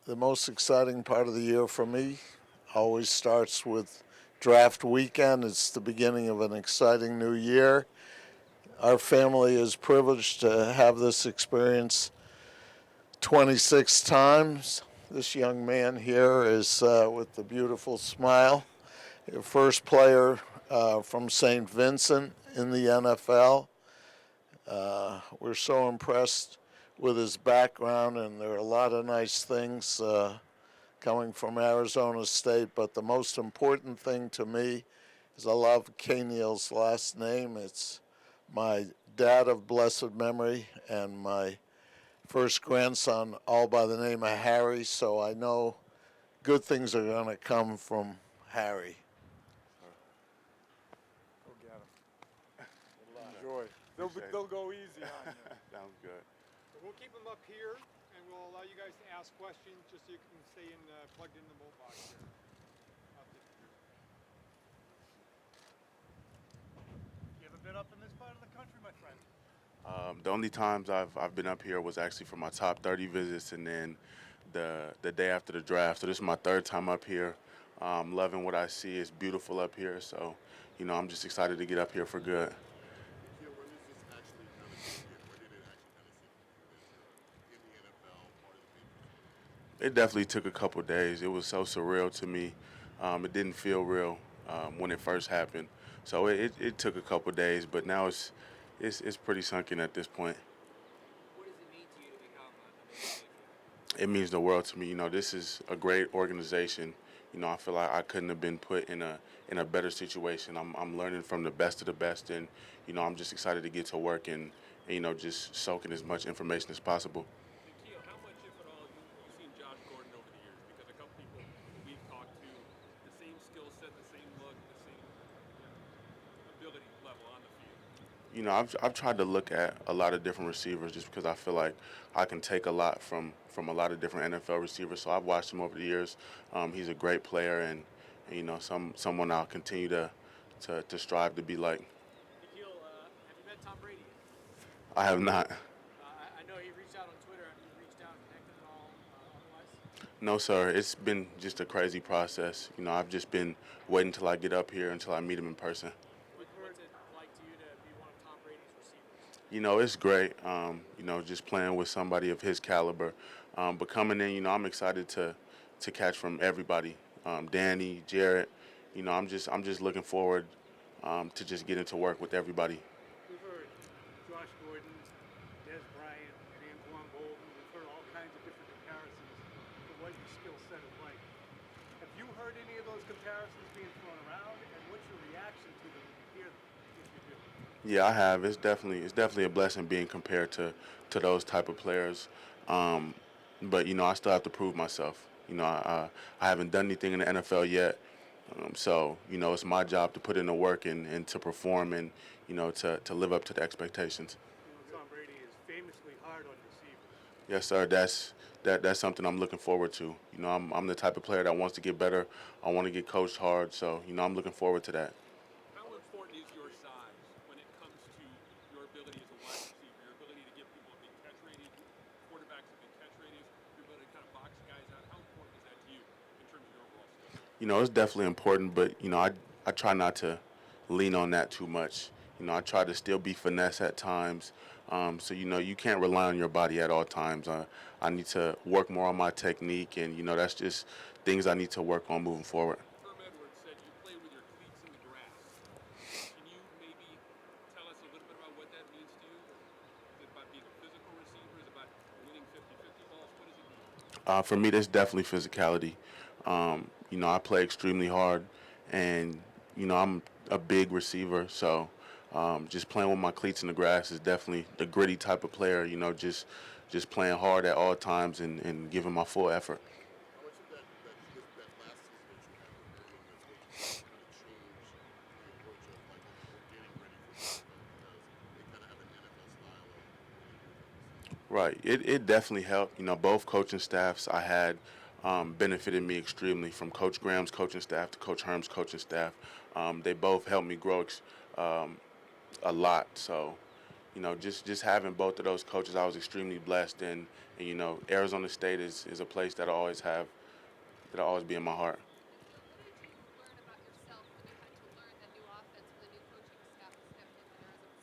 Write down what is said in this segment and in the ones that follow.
The most exciting part of the year for me always starts with draft weekend. It's the beginning of an exciting new year. Our family is privileged to have this experience 26 times. This young man here is with the beautiful smile, the first player from St. Vincent in the NFL. We're so impressed with his background, and there are a lot of nice things coming from Arizona State, but the most important thing to me is I love Neal's last name. It's my dad of blessed memory and my first grandson, all by the name of Harry, so I know good things are going to come from Harry. Go get them. Enjoy. They'll go easy on you. Sounds good. So we'll keep them up here, and we'll allow you guys to ask questions just so you can stay plugged in the boat box here. You ever been up in this part of the country, my friend? The only times I've been up here was actually for my top 30 visits, and then the day after the draft. So this is my third time up here. Loving what I see. It's beautiful up here. So, I'm just excited to get up here for good. When is this actually kind of begin? Where did it actually kind of sink into you that you're in the NFL, part of the Patriots? It definitely took a couple days. It was so surreal to me. It didn't feel real when it first happened. So it took a couple days, but now it's pretty sunken at this point. What does it mean to you to become a major leaguer? It means the world to me. This is a great organization. I feel like I couldn't have been put in a better situation. I'm learning from the best of the best, and I'm just excited to get to work and just soak in as much information as possible. Nikhil, how much, if at all, you've seen Josh Gordon over the years? Because a couple people we've talked to, the same skill set, the same look, the same ability level on the field. I've tried to look at a lot of different receivers just because I feel like I can take a lot from a lot of different NFL receivers. So I've watched him over the years. He's a great player, and someone I'll continue to strive to be like. Nikhil, have you met Tom Brady yet? I have not. I know he reached out on Twitter. Have you reached out and connected at all otherwise? No, sir. It's been just a crazy process. I've just been waiting until I get up here until I meet him in person. What's it like to you to be one of Tom Brady's receivers? It's great. Just playing with somebody of his caliber. But coming in, I'm excited to catch from everybody. Danny, Jarrett. I'm just looking forward to just getting to work with everybody. We've heard Josh Gordon, Des Bryant, and Antoine Bolden. We've heard all kinds of different comparisons to what your skill set is like. Have you heard any of those comparisons being thrown around, and what's your reaction to them when you hear them, if you do? Yeah, I have. It's definitely a blessing being compared to those type of players. But I still have to prove myself. I haven't done anything in the NFL yet. So it's my job to put in the work and to perform and to live up to the expectations. Tom Brady is famously hard on receivers. Yes, sir. That's something I'm looking forward to. I'm the type of player that wants to get better. I want to get coached hard. So I'm looking forward to that. How important is your size when it comes to your ability as a wide receiver, your ability to give people a big catch radius, quarterbacks a big catch radius, your ability to kind of box guys out? How important is that to you in terms of your overall skill? It's definitely important, but I try not to lean on that too much. I try to still be finesse at times. So you can't rely on your body at all times. I need to work more on my technique, and that's just things I need to work on moving forward. Herm Edwards said you play with your cleats in the grass. Can you maybe tell us a little bit about what that means to you? Is it about being a physical receiver? Is it about winning 50-50 balls? What does it mean? For me, that's definitely physicality. I play extremely hard, and I'm a big receiver, so just playing with my cleats in the grass is definitely the gritty type of player. Just playing hard at all times and giving my full effort. How much of that last season that you had with early in this was kind of change your approach of like getting ready for the NFL because they kind of have an NFL style of winning games? Right. It definitely helped. Both coaching staffs I had benefited me extremely, from Coach Graham's coaching staff to Coach Herm's coaching staff. They both helped me grow a lot. So, just having both of those coaches, I was extremely blessed. And Arizona State is a place that'll always be in my heart. Nikhil, what did you learn about yourself when you had to learn that new offense when the new coaching staff stepped in at Arizona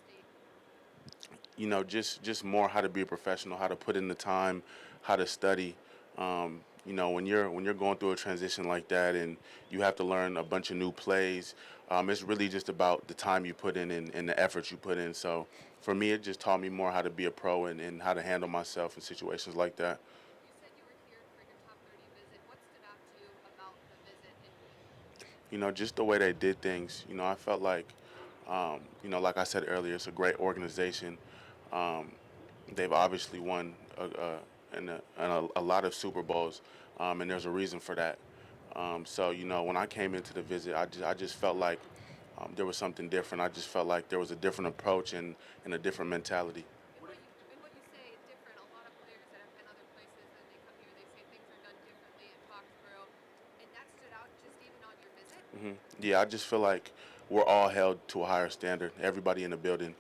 State? Just more how to be a professional, how to put in the time, how to study. When you're going through a transition like that, and you have to learn a bunch of new plays, it's really just about the time you put in and the effort you put in. So for me, it just taught me more how to be a pro and how to handle myself in situations like that. You said you were here for your top 30 visit. What stood out to you about the visit and being here? Just the way they did things. I felt like, like I said earlier, it's a great organization. Um, they've obviously won a lot of Super Bowls, and there's a reason for that. So when I came into the visit, I just felt like there was something different. I just felt like there was a different approach and a different mentality. And what you say different. A lot of players that have been other places and they come here, they say things are done differently in Foxborough, and that stood out just even on your visit. Yeah, I just feel like we're all held to a higher standard. Everybody in the building,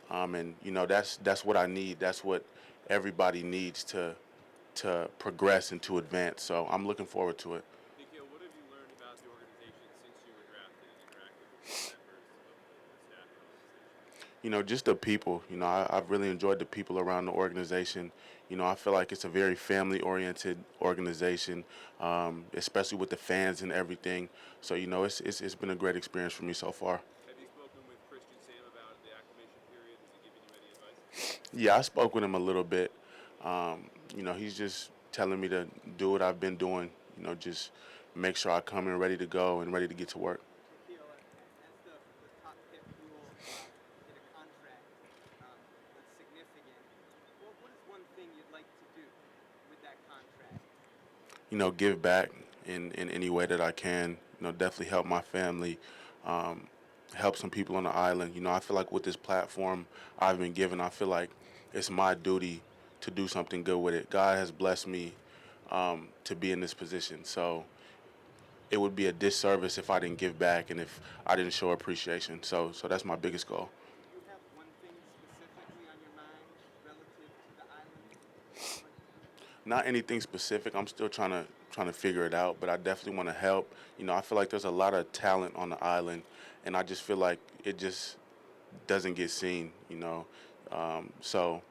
and that's what I need. That's what everybody needs to progress and to advance. So I'm looking forward to it. Nikhil, what have you learned about the organization since you were drafted and interacted with the members of the staff and organization? Just the people. I've really enjoyed the people around the organization. I feel like it's a very family-oriented organization, especially with the fans and everything. So it's been a great experience for me so far. Have you spoken with Christian Sam about the acclimation period? Has he given you any advice? Yeah, I spoke with him a little bit. He's just telling me to do what I've been doing. Just make sure I come in ready to go and ready to get to work. Nikhil, as the top pick, you will get a contract that's significant. What is one thing you'd like to do with that contract? Give back in any way that I can. Definitely help my family, um, help some people on the island. I feel like with this platform I've been given, I feel like it's my duty to do something good with it. God has blessed me to be in this position, so it would be a disservice if I didn't give back and if I didn't show appreciation. So that's my biggest goal. Do you have one thing specifically on your mind relative to the island that you'd like to do? Not anything specific. I'm still trying to figure it out, but I definitely want to help. I feel like there's a lot of talent on the island, and I just feel like it just doesn't get seen. So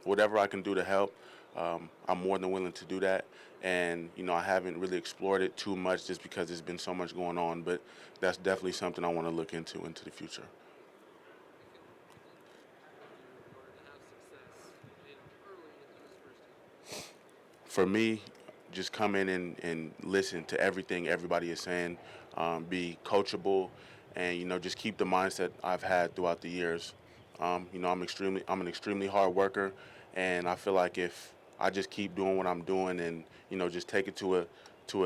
whatever I can do to help, I'm more than willing to do that. And I haven't really explored it too much just because there's been so much going on. But that's definitely something I want to look into the future. For me, just come in and listen to everything everybody is saying, be coachable, and just keep the mindset I've had throughout the years. I'm an extremely hard worker, and I feel like if I just keep doing what I'm doing and just take it to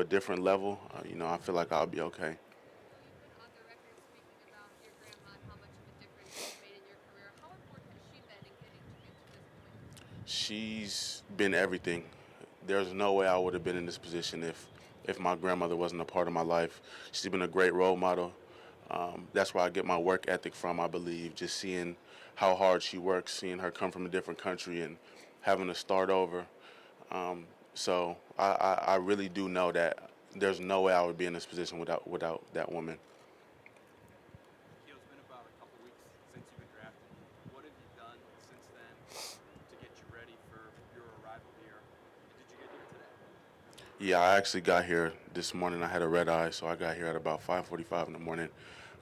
a different level, I feel like I'll be okay. Nikhil, you've been on the record speaking about your grandma and how much of a difference she's made in your career. How important has she been in getting you to this point? She's been everything. There's no way I would have been in this position if my grandmother wasn't a part of my life. She's been a great role model. That's where I get my work ethic from, I believe. Just seeing how hard she works, seeing her come from a different country and having to start over. So I really do know that there's no way I would be in this position without that woman. Nikhil, it's been about a couple weeks since you've been drafted. What have you done since then to get you ready for your arrival here? And did you get here today? Yeah, I actually got here this morning. I had a red eye, so I got here at about 5:45 in the morning.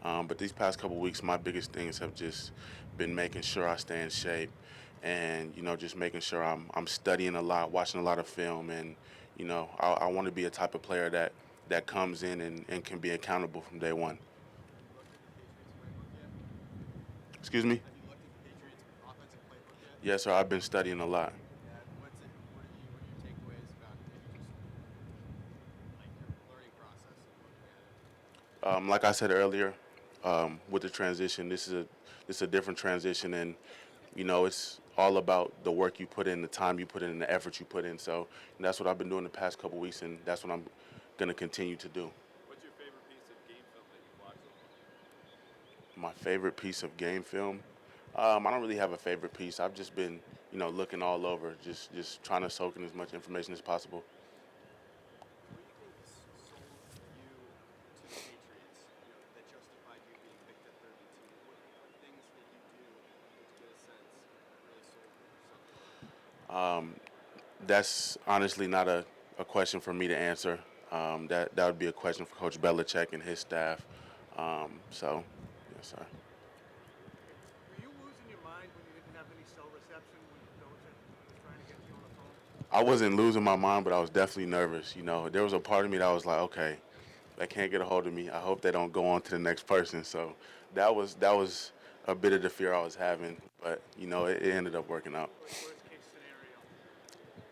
But these past couple weeks, my biggest things have just been making sure I stay in shape, and just making sure I'm studying a lot, watching a lot of film, and I want to be a type of player that comes in and can be accountable from day one. Have you looked at the Patriots playbook yet? Excuse me? Have you looked at the Patriots offensive playbook yet? Yes, sir. I've been studying a lot. Yeah. What are your takeaways about maybe just like your learning process and looking at it? Like I said earlier, with the transition, this is a different transition, and it's all about the work you put in, the time you put in, and the effort you put in. So that's what I've been doing the past couple weeks, and that's what I'm gonna continue to do. What's your favorite piece of game film that you've watched so far? My favorite piece of game film, I don't really have a favorite piece. I've just been, looking all over, just trying to soak in as much information as possible. What do you think sold you to the Patriots? That justified you being picked at 32. What things that you do to get a sense really sold something? That's honestly not a question for me to answer. That would be a question for Coach Belichick and his staff. Yes, sir. Were you losing your mind when you didn't have any cell reception when Belichick was trying to get you on the phone? I wasn't losing my mind, but I was definitely nervous. There was a part of me that was like, okay, they can't get a hold of me. I hope they don't go on to the next person. So that was a bit of the fear I was having, but it ended up working out. Like worst case scenario.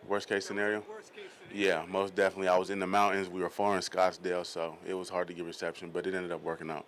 Worst case That was scenario? like worst case scenario. Yeah, most definitely. I was in the mountains. We were far in Scottsdale, so it was hard to get reception, but it ended up working out.